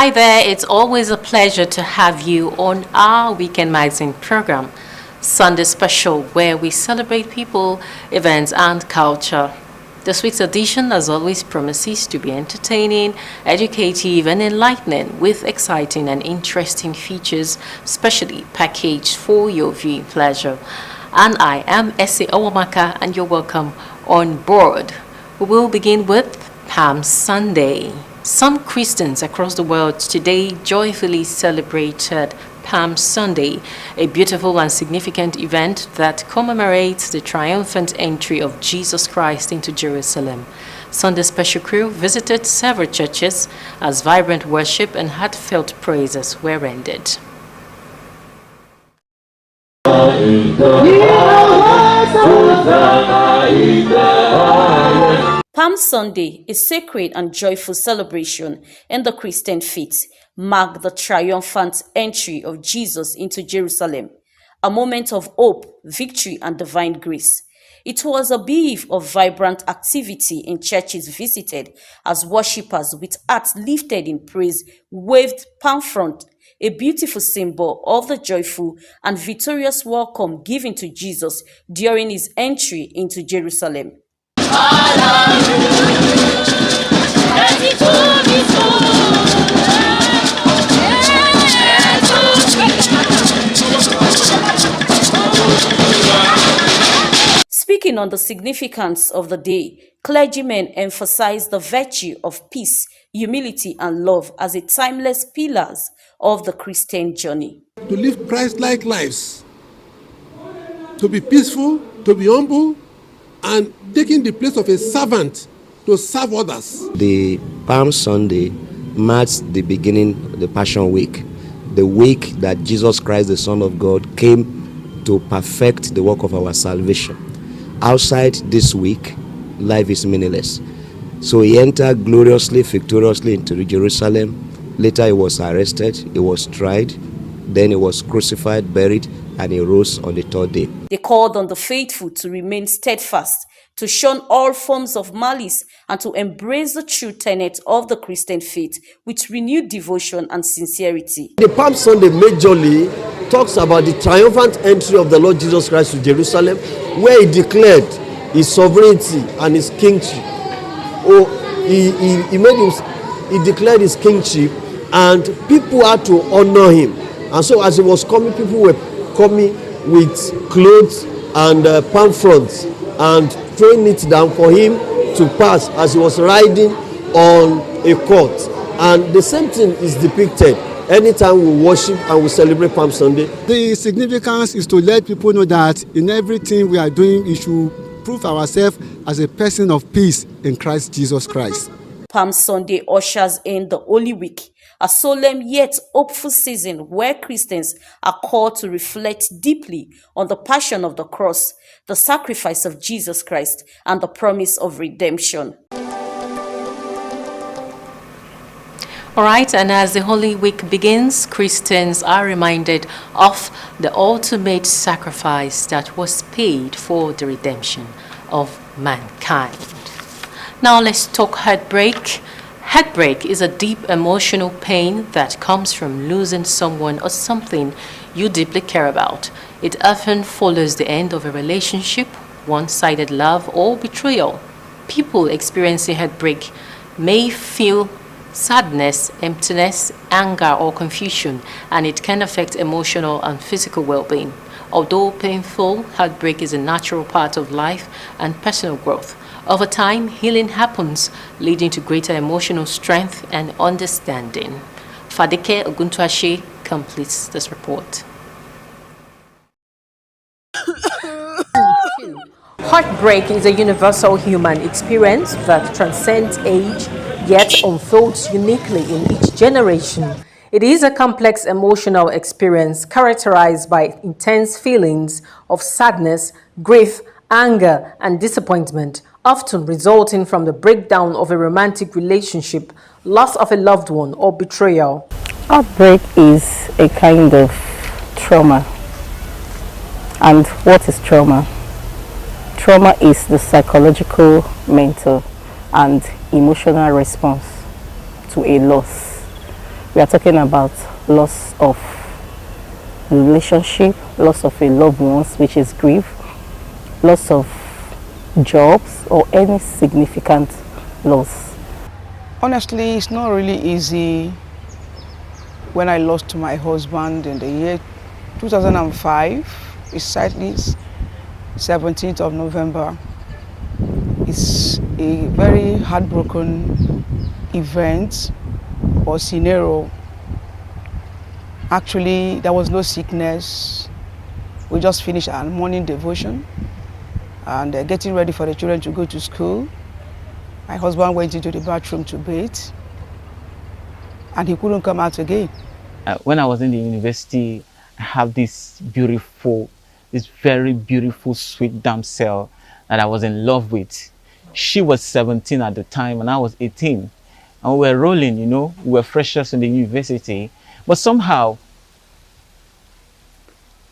Hi there, it's always a pleasure to have you on our Weekend Magazine program, Sunday Special, where we celebrate people, events, and culture. This week's edition, as always, promises to be entertaining, educative, and enlightening with exciting and interesting features, specially packaged for your viewing pleasure. And I am Essie Owamaka, and you're welcome on board. We will begin with Palm Sunday. Some Christians across the world today joyfully celebrated Palm Sunday, a beautiful and significant event that commemorates the triumphant entry of Jesus Christ into Jerusalem. Sunday Special crew visited several churches as vibrant worship and heartfelt praises were rendered. Palm Sunday, a sacred and joyful celebration in the Christian faith, marked the triumphant entry of Jesus into Jerusalem, a moment of hope, victory, and divine grace. It was a beef of vibrant activity in churches visited as worshippers with hearts lifted in praise waved palm front, a beautiful symbol of the joyful and victorious welcome given to Jesus during his entry into Jerusalem. Speaking on the significance of the day, clergymen emphasized the virtue of peace, humility, and love as a timeless pillars of the Christian journey. To live Christ-like lives, to be peaceful, to be humble, and taking the place of a servant to serve others. The Palm Sunday marks the beginning of the Passion Week, the week that Jesus Christ, the Son of God, came to perfect the work of our salvation. Outside this week, life is meaningless. So he entered gloriously, victoriously into Jerusalem. Later he was arrested, he was tried, then he was crucified, buried, and he rose on the third day. They called on the faithful to remain steadfast, to shun all forms of malice, and to embrace the true tenet of the Christian faith with renewed devotion and sincerity. The Palm Sunday majorly talks about the triumphant entry of the Lord Jesus Christ to Jerusalem, where he declared his sovereignty and his kingship. He declared his kingship, and people had to honor him. And so as he was coming, people were coming with clothes and palm fronds and throwing it down for him to pass as he was riding on a court. And the same thing is depicted anytime we worship and we celebrate Palm Sunday. The significance is to let people know that in everything we are doing, we should prove ourselves as a person of peace in Christ Jesus Christ. Palm Sunday ushers in the Holy Week, a solemn yet hopeful season where Christians are called to reflect deeply on the passion of the cross, the sacrifice of Jesus Christ, and the promise of redemption. All right, and as the Holy Week begins, Christians are reminded of the ultimate sacrifice that was paid for the redemption of mankind. Now let's talk heartbreak. Heartbreak is a deep emotional pain that comes from losing someone or something you deeply care about. It often follows the end of a relationship, one-sided love, or betrayal. People experiencing heartbreak may feel sadness, emptiness, anger, or confusion, and it can affect emotional and physical well-being. Although painful, heartbreak is a natural part of life and personal growth. Over time, healing happens, leading to greater emotional strength and understanding. Fadike Oguntuashe completes this report. Heartbreak is a universal human experience that transcends age, yet unfolds uniquely in each generation. It is a complex emotional experience characterized by intense feelings of sadness, grief, anger, and disappointment, often resulting from the breakdown of a romantic relationship, loss of a loved one, or betrayal. Heartbreak is a kind of trauma. And what is trauma? Trauma is the psychological, mental, and emotional response to a loss. We are talking about loss of relationship, loss of a loved ones, which is grief, loss of jobs, or any significant loss. Honestly, it's not really easy. When I lost my husband in the year 2005, precisely 17th of November, it's a very heartbroken event or scenario. Actually, there was no sickness. We just finished our morning devotion and getting ready for the children to go to school. My husband went into the bathroom to bathe and he couldn't come out again. When I was in the university, I have this very beautiful, sweet damsel that I was in love with. She was 17 at the time and I was 18. And we were rolling, you know, we were freshers in the university. But somehow,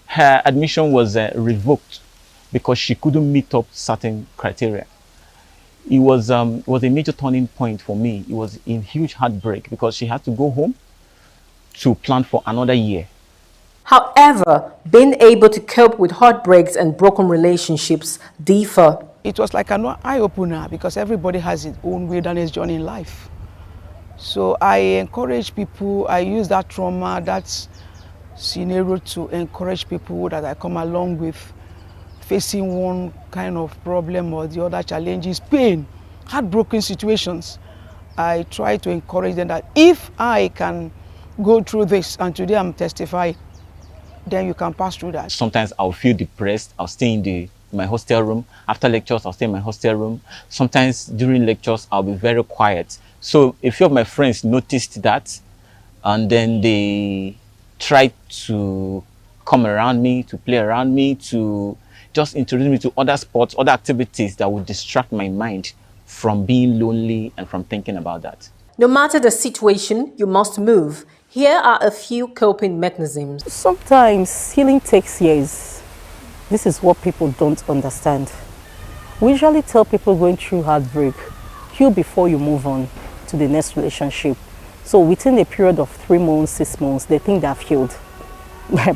her admission was revoked because she couldn't meet up certain criteria. It was a major turning point for me. It was a huge heartbreak because she had to go home to plan for another year. However, being able to cope with heartbreaks and broken relationships differ. It was like an eye-opener because everybody has its own wilderness journey in life. So I encourage people, I use that trauma, that scenario to encourage people that I come along with facing one kind of problem or the other challenges, pain, heartbroken situations. I try to encourage them that if I can go through this, and today I'm testifying, then you can pass through that. Sometimes I'll feel depressed. I'll stay in my hostel room. After lectures, I'll stay in my hostel room. Sometimes during lectures, I'll be very quiet. So a few of my friends noticed that, and then they tried to come around me, to play around me, to just introduce me to other sports, other activities that would distract my mind from being lonely and from thinking about that. No matter the situation, you must move. Here are a few coping mechanisms. Sometimes healing takes years. This is what people don't understand. We usually tell people going through heartbreak, heal before you move on to the next relationship. So within a period of 3 months, 6 months, they think they have healed,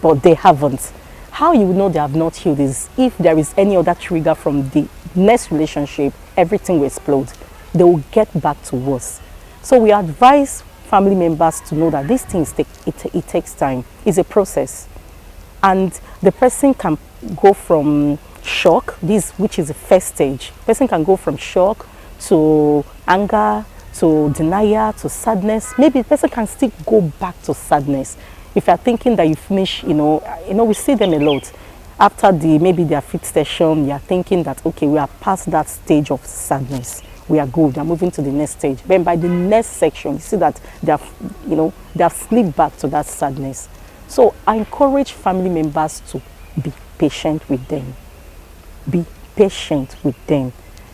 but they haven't. How you know they have not healed is if there is any other trigger from the next relationship, everything will explode. They will get back to worse. So we advise family members to know that these things it takes time. It's a process. And the person can go from shock, which is the first stage. Person can go from shock to anger, to denial, to sadness. Maybe the person can still go back to sadness. If you're thinking that you finish, we see them a lot. After maybe their 5th session, you're thinking that, okay, we are past that stage of sadness. We are good, we are moving to the next stage. Then by the next section, you see that they have slipped back to that sadness. So I encourage family members to be patient with them. Be patient with them.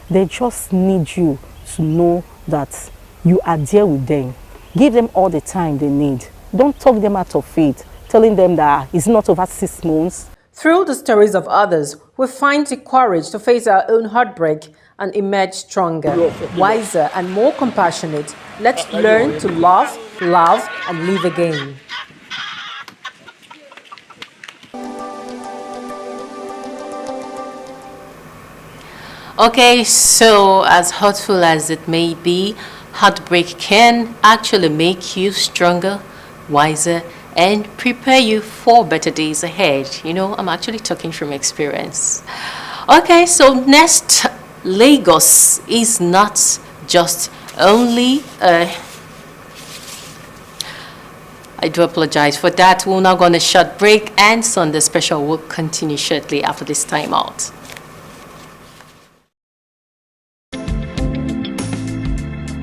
They just need you to know that you are there with them. Give them all the time they need. Don't talk them out of it, telling them that it's not over 6 months. Through the stories of others, we find the courage to face our own heartbreak and emerge stronger, wiser, and more compassionate. Let's learn to love, and live again. Okay, so as hurtful as it may be, heartbreak can actually make you stronger, wiser, and prepare you for better days ahead. I'm actually talking from experience. Okay, so next, Lagos is not just only I do apologize for that. We're now going to short break, and Sunday Special will continue shortly after this time out.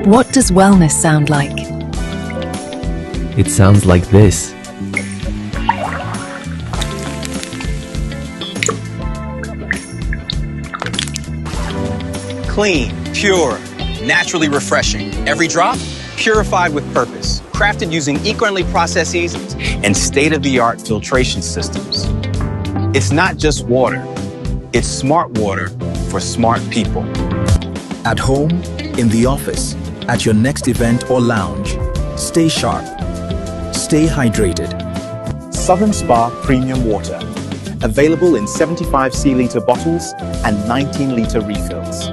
What does wellness sound like? It sounds like this. Clean, pure, naturally refreshing. Every drop, purified with purpose. Crafted using eco-friendly processes and state-of-the-art filtration systems. It's not just water. It's smart water for smart people. At home, in the office, at your next event or lounge, stay sharp. stay hydrated. Southern Spa Premium Water. Available in 75 c-litre bottles and 19-litre refills.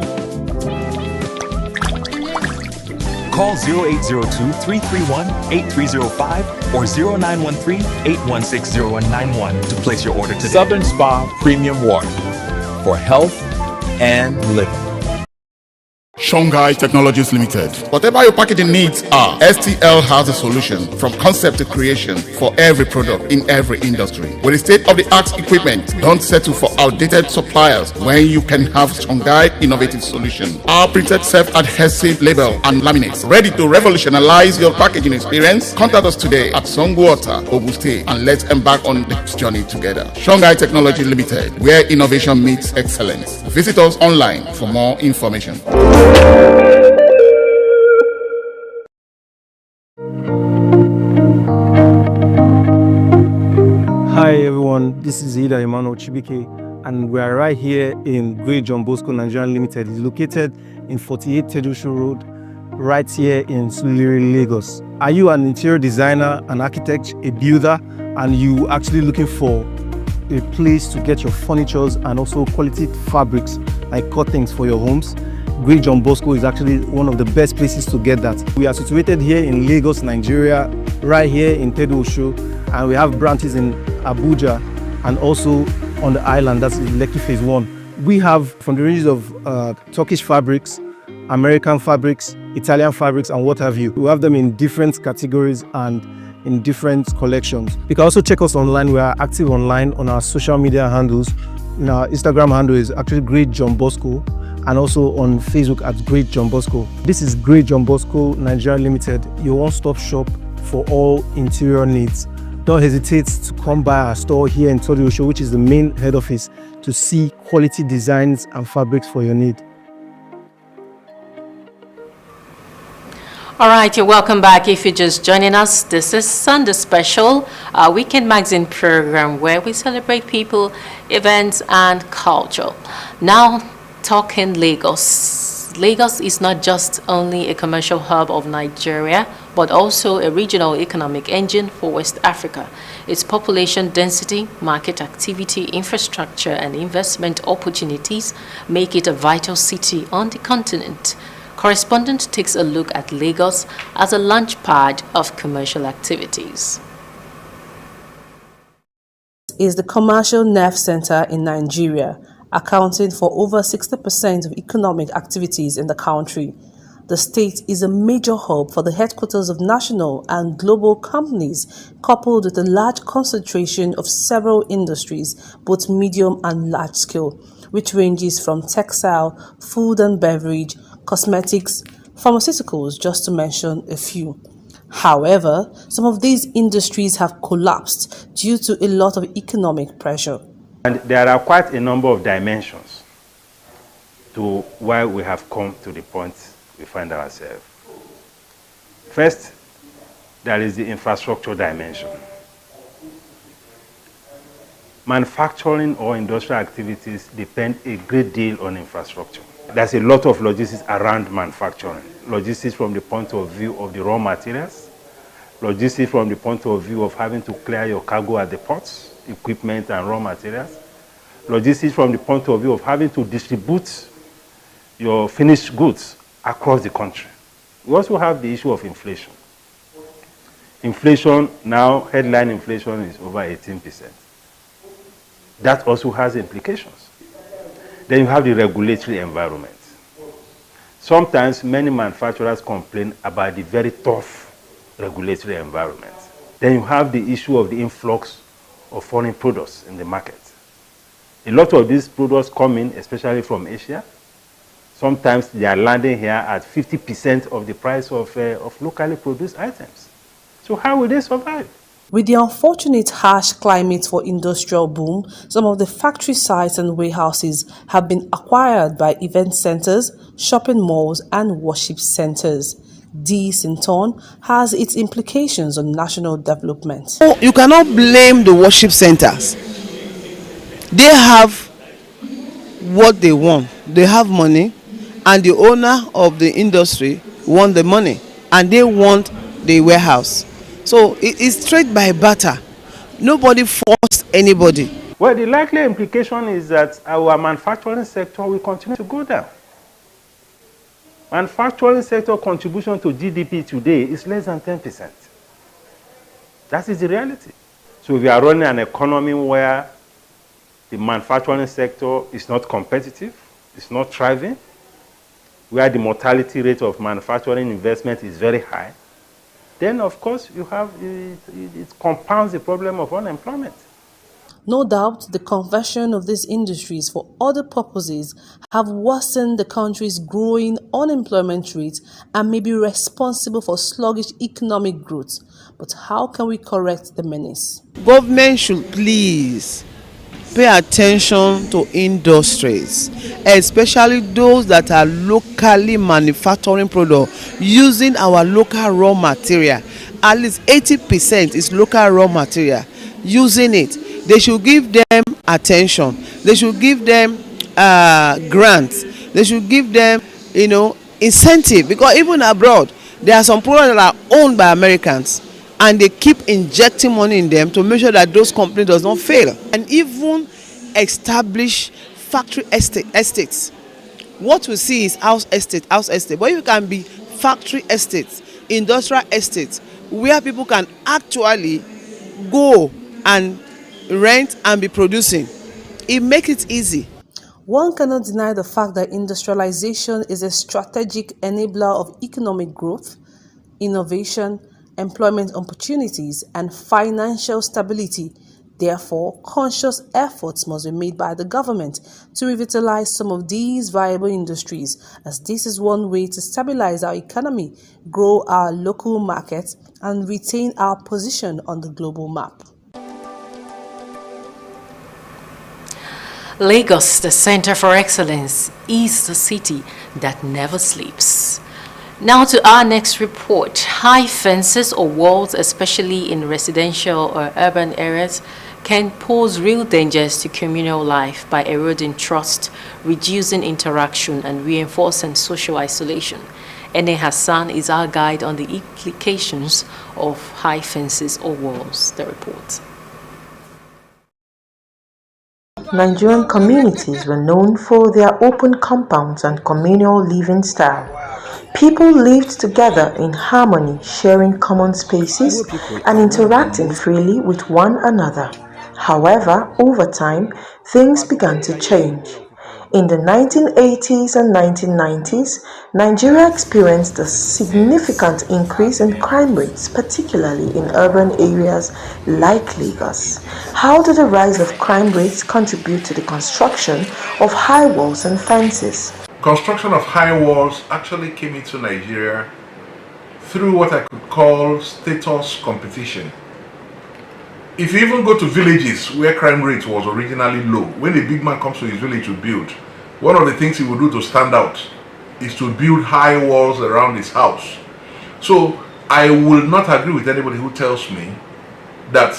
Call 0802-331-8305 or 0913-816-0191 to place your order today. Southern Spa Premium Water for health and living. Shongai Technologies Limited. Whatever your packaging needs are, STL has a solution from concept to creation for every product in every industry. With state-of-the-art equipment, don't settle for outdated suppliers when you can have Shongai innovative solution. Our printed self-adhesive label and laminates ready to revolutionize your packaging experience. Contact us today at Songwater, Obuste, and let's embark on this journey together. Shongai Technology Limited, where innovation meets excellence. Visit us online for more information. Hi everyone, this is Ida Emmanuel Chibike and we are right here in Great John Bosco Nigeria Limited. It's located in 48 Tedusho Road, right here in Suliri, Lagos. Are you an interior designer, an architect, a builder, and you actually looking for a place to get your furnitures and also quality fabrics like curtains for your homes? Great John Bosco is actually one of the best places to get that. We are situated here in Lagos, Nigeria, right here in Tedusho, and we have branches in Abuja and also on the island, that's Lekki Phase 1. We have from the ranges of Turkish fabrics, American fabrics, Italian fabrics, and what have you. We have them in different categories and in different collections. You can also check us online. We are active online on our social media handles. Our Instagram handle is actually Great John Bosco, and also on Facebook at Great John Bosco. This is Great John Bosco Nigeria Limited, your one-stop shop for all interior needs. Don't hesitate to come by our store here in Tedusho, which is the main head office, to see quality designs and fabrics for your need. All right, you're welcome back. If you're just joining us, this is Sunday Special, our weekend magazine program where we celebrate people, events, and culture. Now, talking Lagos. Lagos is not just only a commercial hub of Nigeria, but also a regional economic engine for West Africa. Its population density, market activity, infrastructure, and investment opportunities make it a vital city on the continent. Correspondent takes a look at Lagos as a launchpad of commercial activities. Is the commercial nerve center in Nigeria, accounting for over 60% of economic activities in the country. The state is a major hub for the headquarters of national and global companies, coupled with a large concentration of several industries, both medium and large scale, which ranges from textile, food and beverage, cosmetics, pharmaceuticals, just to mention a few. However, some of these industries have collapsed due to a lot of economic pressure. And there are quite a number of dimensions to why we have come to the point we find ourselves. First, there is the infrastructure dimension. Manufacturing or industrial activities depend a great deal on infrastructure. There's a lot of logistics around manufacturing. Logistics from the point of view of the raw materials, logistics from the point of view of having to clear your cargo at the ports, equipment and raw materials, logistics from the point of view of having to distribute your finished goods across the country. We also have the issue of inflation. Inflation now, headline inflation is over 18%. That also has implications. Then you have the regulatory environment. Sometimes many manufacturers complain about the very tough regulatory environment. Then you have the issue of the influx of foreign products in the market. A lot of these products come in, especially from Asia. Sometimes they are landing here at 50% of the price of locally produced items. So how will they survive? With the unfortunate harsh climate for industrial boom, some of the factory sites and warehouses have been acquired by event centers, shopping malls, and worship centers. This, in turn, has its implications on national development. You cannot blame the worship centers. They have what they want. They have money, and the owner of the industry want the money, and they want the warehouse. So it's trade by barter. Nobody forced anybody. Well, the likely implication is that our manufacturing sector will continue to go down. Manufacturing sector contribution to GDP today is less than 10%. That is the reality. So we are running an economy where the manufacturing sector is not competitive, it's not thriving, where the mortality rate of manufacturing investment is very high. Then, of course, you have it compounds the problem of unemployment. No doubt, the conversion of these industries for other purposes have worsened the country's growing unemployment rate and may be responsible for sluggish economic growth. But how can we correct the menace? Government should please pay attention to industries, especially those that are locally manufacturing products using our local raw material. At least 80% is local raw material. Using it, they should give them attention. They should give them grants. They should give them, incentive, because even abroad there are some products that are owned by Americans, and they keep injecting money in them to make sure that those companies does not fail, and even establish factory estates. What we see is house estate, but you can be factory estates, industrial estates, where people can actually go and rent and be producing. It makes it easy. One cannot deny the fact that industrialization is a strategic enabler of economic growth, innovation, employment opportunities, and financial stability. Therefore, conscious efforts must be made by the government to revitalize some of these viable industries, as this is one way to stabilize our economy, grow our local markets, and retain our position on the global map. Lagos, the Center for Excellence, is the city that never sleeps. Now to our next report. High fences or walls, especially in residential or urban areas, can pose real dangers to communal life by eroding trust, reducing interaction, and reinforcing social isolation. Ene Hassan is our guide on the implications of high fences or walls. The report. Nigerian communities were known for their open compounds and communal living style. People lived together in harmony, sharing common spaces and interacting freely with one another. However, over time, things began to change. In the 1980s and 1990s, Nigeria experienced a significant increase in crime rates, particularly in urban areas like Lagos. How did the rise of crime rates contribute to the construction of high walls and fences? Construction of high walls actually came into Nigeria through what I could call status competition. If you even go to villages where crime rate was originally low, when a big man comes to his village to build, one of the things he will do to stand out is to build high walls around his house. So I will not agree with anybody who tells me that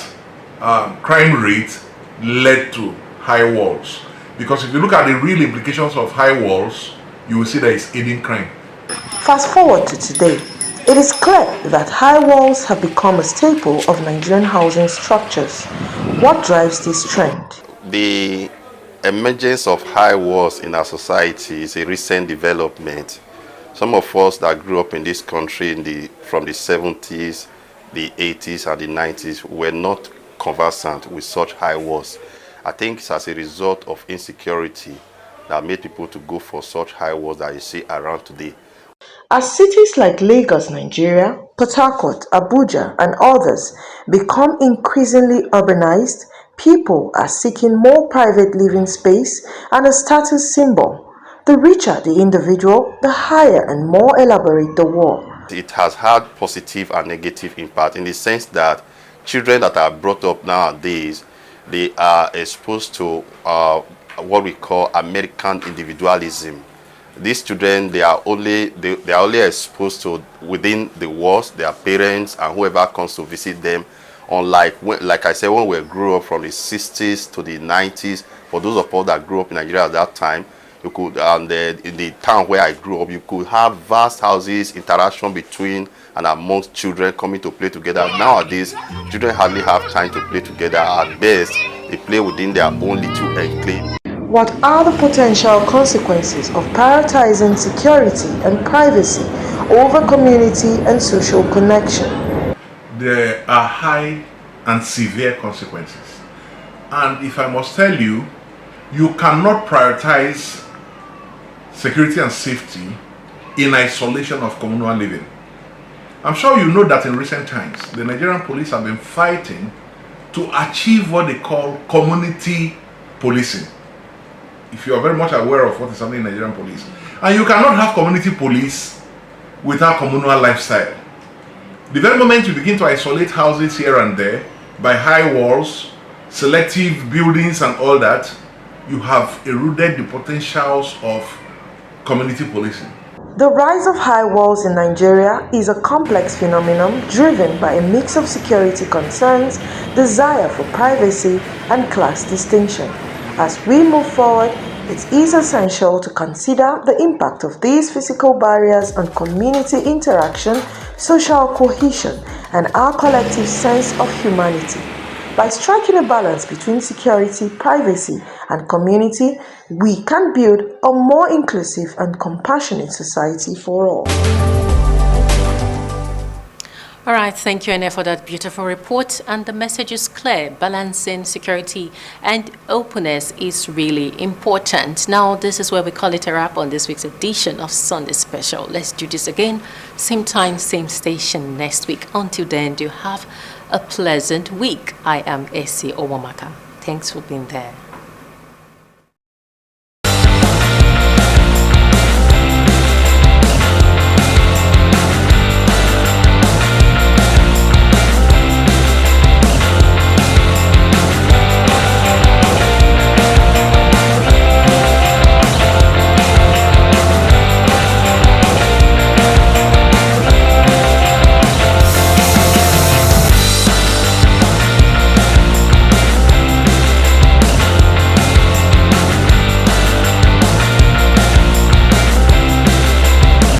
crime rate led to high walls. Because if you look at the real implications of high walls, you will see that it's aiding crime. Fast forward to today. It is clear that high walls have become a staple of Nigerian housing structures. What drives this trend? The emergence of high walls in our society is a recent development. Some of us that grew up in this country from the 70s, the 80s and the 90s were not conversant with such high walls. I think it's as a result of insecurity that made people to go for such high walls that you see around today. As cities like Lagos, Nigeria, Port Harcourt, Abuja, and others become increasingly urbanized, people are seeking more private living space and a status symbol. The richer the individual, the higher and more elaborate the wall. It has had positive and negative impact in the sense that children that are brought up nowadays, they are exposed to what we call American individualism. These children, they are only exposed to within the walls, their parents and whoever comes to visit them. Unlike, like I said, when we grew up from the 60s to the 90s, for those of us that grew up in Nigeria at that time, you could, in the town where I grew up, you could have vast houses, interaction between and amongst children coming to play together. Nowadays, children hardly have time to play together. At best, they play within their own little enclave. What are the potential consequences of prioritizing security and privacy over community and social connection? There are high and severe consequences. And if I must tell you, you cannot prioritize security and safety in isolation of communal living. I'm sure you know that in recent times, the Nigerian police have been fighting to achieve what they call community policing. If you are very much aware of what is happening in Nigerian police. And you cannot have community police without communal lifestyle. The very moment you begin to isolate houses here and there by high walls, selective buildings and all that, you have eroded the potentials of community policing. The rise of high walls in Nigeria is a complex phenomenon driven by a mix of security concerns, desire for privacy, and class distinction. As we move forward, it is essential to consider the impact of these physical barriers on community interaction, social cohesion, and our collective sense of humanity. By striking a balance between security, privacy, and community, we can build a more inclusive and compassionate society for all. All right, thank you, Ene, for that beautiful report. And the message is clear. Balancing security and openness is really important. Now, this is where we call it a wrap on this week's edition of Sunday Special. Let's do this again. Same time, same station next week. Until then, do have a pleasant week. I am Essie Owamaka. Thanks for being there.